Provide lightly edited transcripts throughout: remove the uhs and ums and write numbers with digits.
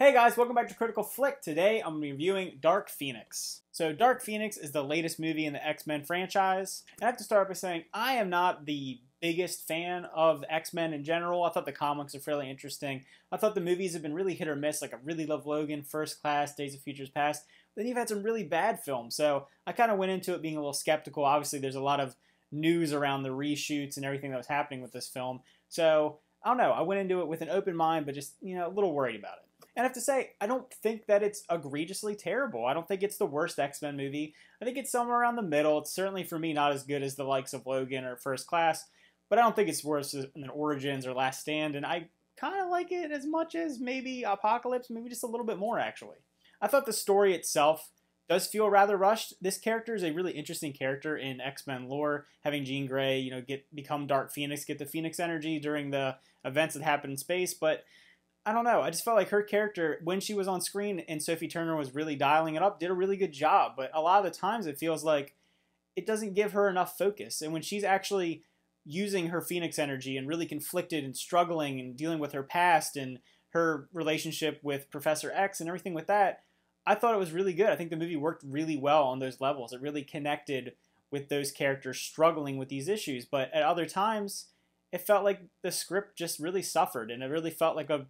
Hey guys, welcome back to Critical Flick. Today I'm reviewing Dark Phoenix. So Dark Phoenix is the latest movie in the X-Men franchise. And I have to start by saying I am not the biggest fan of the X-Men in general. I thought the comics are fairly interesting. I thought the movies have been really hit or miss. Like I really love Logan, First Class, Days of Futures Past. Then you've had some really bad films. So I kind of went into it being a little skeptical. Obviously there's a lot of news around the reshoots and everything that was happening with this film. So I don't know. I went into it with an open mind, but just, a little worried about it. And I have to say, I don't think that it's egregiously terrible. I don't think it's the worst X-Men movie. I think it's somewhere around the middle. It's certainly, for me, not as good as the likes of Logan or First Class, but I don't think it's worse than Origins or Last Stand, and I kind of like it as much as maybe Apocalypse, maybe just a little bit more, actually. I thought the story itself does feel rather rushed. This character is a really interesting character in X-Men lore, having Jean Grey, become Dark Phoenix, get the Phoenix energy during the events that happen in space, but I don't know. I just felt like her character, when she was on screen and Sophie Turner was really dialing it up, did a really good job. But a lot of the times it feels like it doesn't give her enough focus. And when she's actually using her Phoenix energy and really conflicted and struggling and dealing with her past and her relationship with Professor X and everything with that, I thought it was really good. I think the movie worked really well on those levels. It really connected with those characters struggling with these issues. But at other times, it felt like the script just really suffered, and it really felt like a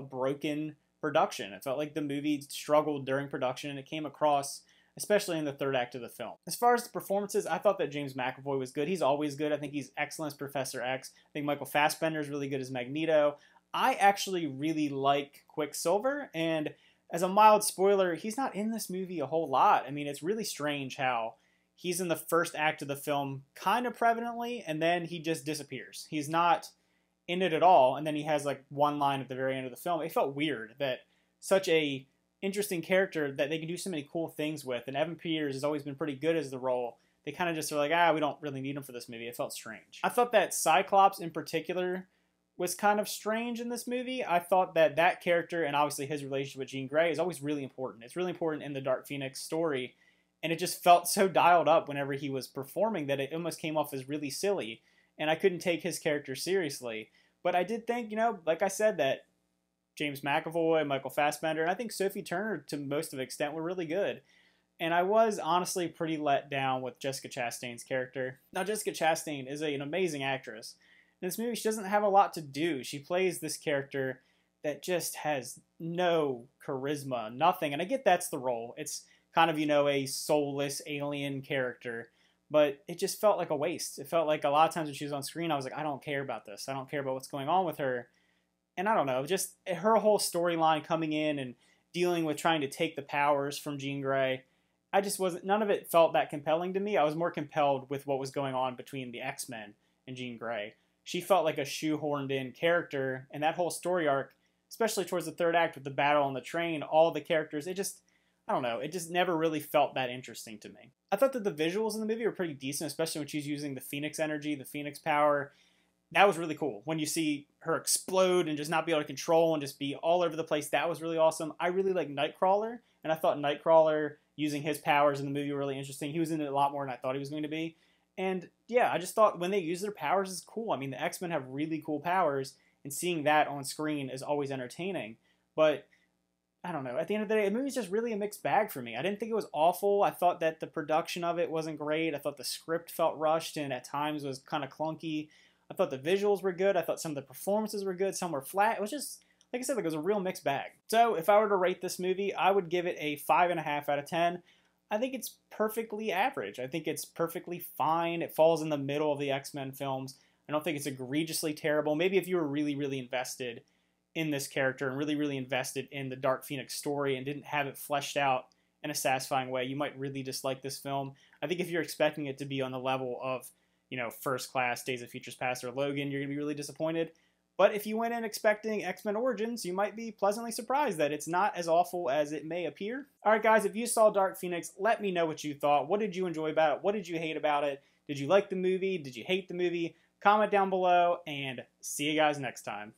broken production. It felt like the movie struggled during production, and it came across, especially in the third act of the film. As far as the performances, I thought that James McAvoy was good. He's always good. I think he's excellent as Professor X. I think Michael Fassbender is really good as Magneto. I actually really like Quicksilver, and as a mild spoiler, he's not in this movie a whole lot. I mean, it's really strange how he's in the first act of the film kind of prevalently, and then he just disappears. He's not in it at all, and then he has like one line at the very end of the film. It felt weird that such a interesting character that they can do so many cool things with, and Evan Peters has always been pretty good as the role. They kind of just are like, we don't really need him for this movie. It felt strange. I thought that Cyclops in particular was kind of strange in this movie. I thought that character, and obviously his relationship with Jean Grey, is always really important. It's really important in the Dark Phoenix story. And it just felt so dialed up whenever he was performing that it almost came off as really silly. And I couldn't take his character seriously. But I did think, like I said, that James McAvoy, Michael Fassbender, and I think Sophie Turner, to most of the extent, were really good. And I was honestly pretty let down with Jessica Chastain's character. Now, Jessica Chastain is an amazing actress. In this movie, she doesn't have a lot to do. She plays this character that just has no charisma, nothing. And I get that's the role. It's kind of, a soulless alien character, but it just felt like a waste. It felt like a lot of times when she was on screen, I was like, I don't care about this. I don't care about what's going on with her. And I don't know, just her whole storyline coming in and dealing with trying to take the powers from Jean Grey, none of it felt that compelling to me. I was more compelled with what was going on between the X-Men and Jean Grey. She felt like a shoehorned in character, and that whole story arc, especially towards the third act with the battle on the train, all the characters, I don't know, it just never really felt that interesting to me. I thought that the visuals in the movie were pretty decent, especially when she's using the Phoenix energy, the Phoenix power. That was really cool. When you see her explode and just not be able to control and just be all over the place, that was really awesome. I really like Nightcrawler, and I thought Nightcrawler using his powers in the movie were really interesting. He was in it a lot more than I thought he was going to be. And yeah, I just thought when they use their powers is cool. I mean, the X-Men have really cool powers, and seeing that on screen is always entertaining. But I don't know. At the end of the day, the movie's just really a mixed bag for me. I didn't think it was awful. I thought that the production of it wasn't great. I thought the script felt rushed and at times was kind of clunky. I thought the visuals were good. I thought some of the performances were good. Some were flat. It was just, like I said, it was a real mixed bag. So if I were to rate this movie, I would give it a 5.5 out of 10. I think it's perfectly average. I think it's perfectly fine. It falls in the middle of the X-Men films. I don't think it's egregiously terrible. Maybe if you were really, really invested in this character and really, really invested in the Dark Phoenix story and didn't have it fleshed out in a satisfying way, you might really dislike this film. I think if you're expecting it to be on the level of, First Class, Days of Futures Past, or Logan, you're going to be really disappointed. But if you went in expecting X-Men Origins, you might be pleasantly surprised that it's not as awful as it may appear. Alright guys, if you saw Dark Phoenix, let me know what you thought. What did you enjoy about it? What did you hate about it? Did you like the movie? Did you hate the movie? Comment down below, and see you guys next time.